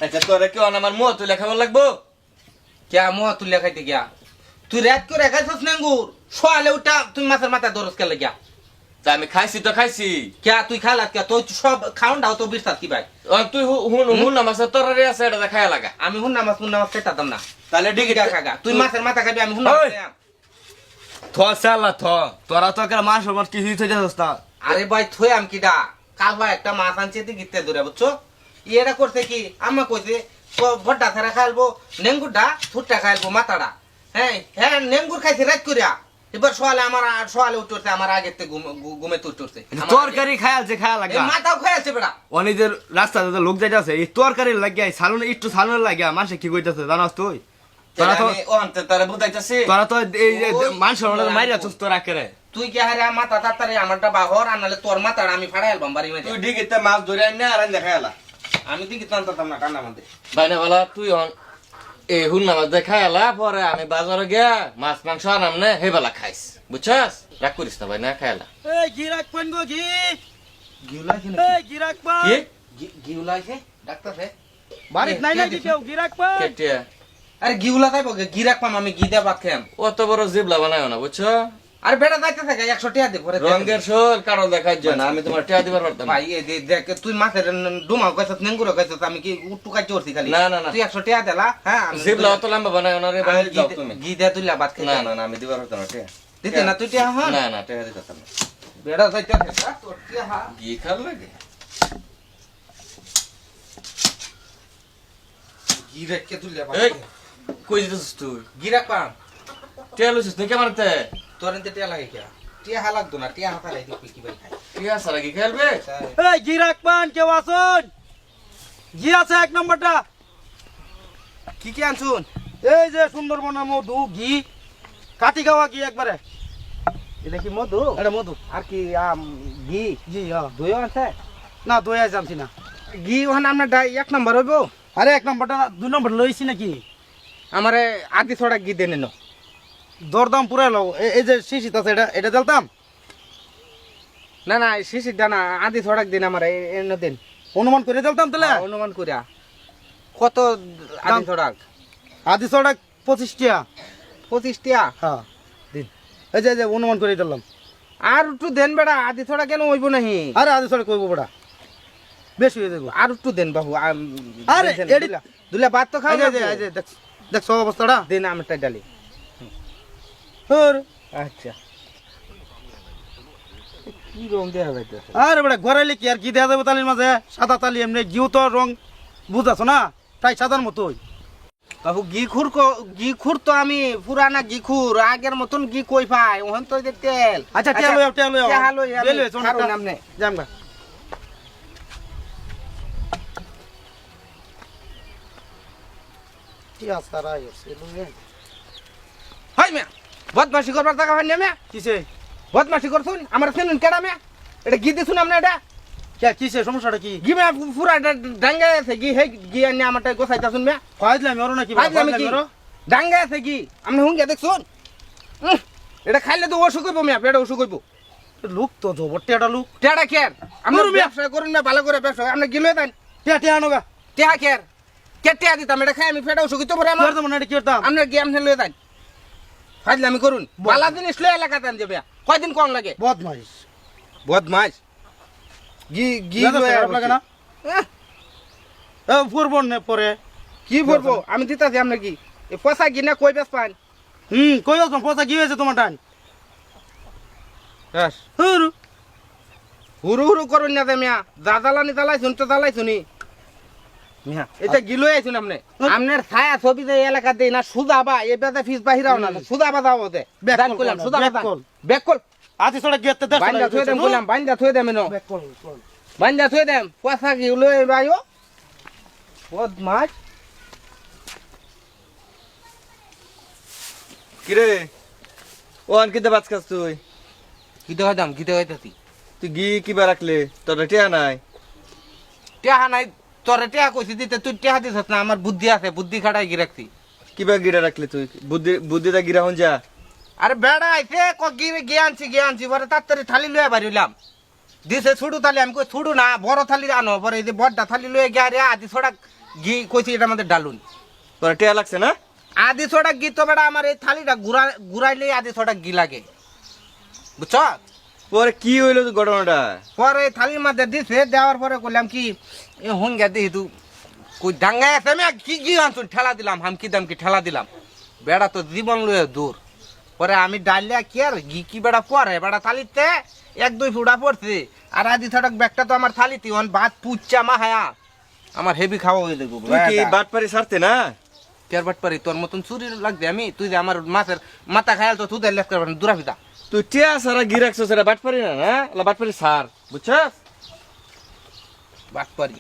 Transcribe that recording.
আচ্ছা তোরা কি আমার মুহ তুলে খাবার লাগবো? কে মুহ তুলে খাইতে গিয়া তুই রাত করে খাইছস নেঙ্গুর সোয়ালে উঠা তুমি মাছের মাথা দরস কে লাগিয়া তা আমি খাইছি তো খাইছি। কে তুই খালাত কে তুই সব খাউন দাও তো বিরসাত কি ভাই তুই হুন মাছের তরকারি আছে এটা খাইয়া লাগা। আমি হুন মাছ খেতাম না তাহলে ডিগি খাগা তুই মাছের মাথা খাবি আমি হুন থ সালা থ তোরা তো একটা মাছ আমার কি হইতে যাস না। আরে ভাই থই আম কিডা কাল ভাই একটা মাছ আনছে তুই গিতে দূরে বুঝছো এটা করছে কি আম্মা কইছে ভড্ডা ছাড়া খাইলবো নেঙ্গুরটা থুটটা খাইলবো মাথাটা হ্যাঁ হ্যাঁ নেঙ্গুর খাইছে রাত করিয়া এবার সোয়ালে উঠতে আমার আগে ঘুমে উঠতে তরকারি খায়ালছে খায়া লাগা মাথাও খাইছে বেটা অনেদের রাস্তাতে লোক যাইতাছে এই তরকারি লাগিয়া সালুন একটু সালুন লাগিয়া মানুষ কি কইতাছে জানাস তুই? তোরা তো তারা বুঝাইতাছি তোরা তো এই মানুষ মাইরা চুস তোরা করে তুই কি হারে মাথা তাড়াতাড়ি আমারটা বাহর আনালে তোর মাথাটা আমি ফাড়াই আলবাম বাড়ি মধ্যে তুই ডিগিতে মাছ ধরে আইন না আর দেখায়ালা আমি দিকে টানতাম না কান্না মধ্যে বাইনা বলা তুই এই হুন নামাজ দেখায়ালা পরে আমি বাজারে গিয়া মাছ মাংস আনাম না হে বেলা খাইস বুঝছস রাগ করিস না ভাই না খায়ালা। এই ঘি রাখবেন গো ঘি গিউলাইছে এই ঘি রাখবা কি গিউলাইছে ডাক্তার হে বাড়িতে নাই নাকি কেউ ঘি রাখবা কেটিয়া আরে গিউলা তাইব গি রাখবাম আমি গি দে ভাত খাম অত বড় জিবলা বানায় না বুঝছো? আরে বেটা যাইতে থাকে 100 টাকা দে পরে রঙের শোল কারণ দেখার জন্য আমি তোমার টাকা দিবার পারতাম ভাই এই দেখ তুই মাছের ডুমাও কইছস নেঙ্গুরো কইছস আমি কি উট্টু কাই চড়ছি খালি না না না তুই 100 টাকা দেলা হ্যাঁ জিবলা অত লম্বা বানায় না রে ভাই যাও তুমি। গি দে তুইলা ভাত খাই না না না আমি দিবার পারতাম না টাকা দিতে না তুই টাকা হন না না টাকা দিতাম না। বেটা যাইতে থাকে তোর টাকা কি খাল লাগে গি রেখে তুইলা এই ভাত কই দিতেছিস তুই? গি রাখবাম টাকা লইছিস তুই কেমারতে? তোর এতে টাকা লাগে কি টিয়া লাগতো না টিয়া হাতা লাগি কি ভাই খাই টাকা সারা কি খেলবে? এই ঘি রাখবেন কেউ আসুন ঘি আছে 1 নম্বরটা কি কি আনছুন এই যে সুন্দরবনের মধু ঘি কাটি খাওয়া ঘি একবারে এটা কি মধু এটা মধু আর কি ঘি জি হ্যাঁ দই আছে না দই আছে জানছি না ঘি ওখানে আপনার 1 নম্বর হইব আরে 1 নম্বরটা 2 নম্বর লইছি নাকি আমারে আদি ছড়া ঘি দেন নো দরদাম পুরা লও এই যে শিশিত আছে এটা জ্বালতাম না না শিশির দানা আদি ছড়াক দিন আমার এনে দিন অনুমান করে জ্বালতাম তাহলে অনুমান করিয়া কত আদি ছড়াক আদি ছড়া 25 টাকা 25 টিয়া হ্যাঁ দিন এই যে অনুমান করে দিলাম আর একটু দেন বেড়া আদি ছড়া কেন হইব নাহি আরে আদি ছড়া কইব বড়া বেশি হয়ে যাবো আর একটু দেন বাবু আরে দুলা ভাত তো খাই এই যে দেখ সব অবস্থাটা দিন আমটা ডালি হর আচ্ছা কি রং দেয়া যাইতেছে আরে বড়া ঘরাইলে কি আর ঘি দেয়া যাবে তালির মাঝে সাদা তালি এমনি ঘিও তো রং বুঝাছো না তাই সাদার মতোই বাবু ঘি খুর তো আমি পুরানা ঘি খুর আগের মতন ঘি কই পাই ওহন তো যে তেল আচ্ছা তেল লইও তেল লই বেলে ছাড়ুন আমনে জামগা কি আসারা আছে লুয়ে হাই মে বদমাশি করবার টাকা হয় না মে কিসে বদমাশি করছুন আমার শুনুন কেডা মে এটা ঘি দিছুন আপনি এটা কিসে সমস্যাটা কি ঘি মে পুরা ডাঙ্গা আছে ঘি হে ঘি আনি আমারটা গোছাইতাছুন মে ফাইজলামি ওর নাকি আমি কি ডাঙ্গা আছে ঘি আপনি হুঙ্গে দেখছুন এটা খাইলে তো অসুখ হইব মে পেটে অসুখ হইব লুক তো জবরটিয়াটা লুক টেড়া কের আপনি ব্যবসা করুন না ভালো করে ব্যবসা আপনি গিলে দেন টিয়া আনোগা টেহা কের কে টেহা দিতাম এটা খাই আমি পেটে অসুখ হইতে পারে আমার করতাম না এটা কি করতাম আপনি গেম খেলে দেন ফাজলামি করুন বালা জিনিস লয়ে এলাকাতে আন যাবে কয়দিন কোন লাগে বদমাইশ বদমাইশ ঘি ঘি লাগে না ফুরবন নে পরে কি করবো আমি দিতাছি আপনার কি পয়সা কি না কই বেশ পান কই আসলাম পয়সা কি হয়েছে তোমার টাইম হুরু হুরু হুরু করুন না মিয়া যা জ্বালানি জ্বালাইছুন তো জ্বালাইছুনি মিয়া এটা গিলো আইছুন আপনি আপনার ছায়া ছবি যে এলাকাতে না সুদাবা এ বেদা ফিস বাহিরাও না সুদাবা যাও ওতে দান কইলাম সুদাবা ব্যাক কল আতি ছড়া গিয়ে তে বাইন্দা থই দেম বললাম বাইন্দা থই দেম নো বাইন্দা থই দেম পয়সা কি লই বাইও বদমাশ কিরে ও আনকিতে বাজ খাস তুই? কি দেখাইতাম কি দেখাইতাছি তুই ঘি কিবা রাখলে তোর টিয়া নাই? টেহা নাই তোরে টেহা কইছি দিতে তুই টেহা দিছস না আমার বুদ্ধি আছে বুদ্ধি খাটাই কি রাখছি কিবা গিরা রাখলে তুই বুদ্ধিটা গিরা হন যা আরে বেড়া আইছে ক জ্ঞানছি পরে তাড়াতাড়ি থালি লয়ে বাড়িলাম দিছে ছুড়ু থালি আমি কই ছুড়ু না বড় থালি আনো পরে এই যে বড়টা থালি লয়ে গিয়া রে আদি ছড়া ঘি কইছি এটা আমাদের ডালুন তোর টিয়া লাগছে না? আদি ছটা ঘি তো বেটা আমার এই থালিটা ঘুরাইলেই আদি ছটা ঘি লাগে বুঝছ পরে কি হইলো তো ঘটনাটা? পরে থালির মধ্যে দিছে দেওয়ার পরে করলাম কি এ হুন গে দিহি তু কই ডাঙ্গায় আছে আমি কি কি আনছুন ঠেলা দিলাম হামকি দামকি ঠেলা দিলাম বেড়া তো জীবন লয়ে দূর পরে আমি ডালিয়া কি আর ঘি কি বেড়া পরে বেড়া থালিতে এক দুই ফুটা পড়ছে আর আদি ছটাক ব্যাগটা তো আমার থালিতে অন ভাত পুচ্চা মা হায়া আমার হেভি খাওয়া হয়ে দেখবো তুই কি বাটপারি ছাড়তে না? কেয়ার বাট পারি তোর মতন চুরি লাগবে আমি তুই যে আমার মাছের মাথা খায়াল তো তুই লেখ করবেন দুরাফিতা তুই টিয়া সারা গি রাখছো সেটা বাটপারি না, না বাটপারি সার, বুঝছস? বাট পারি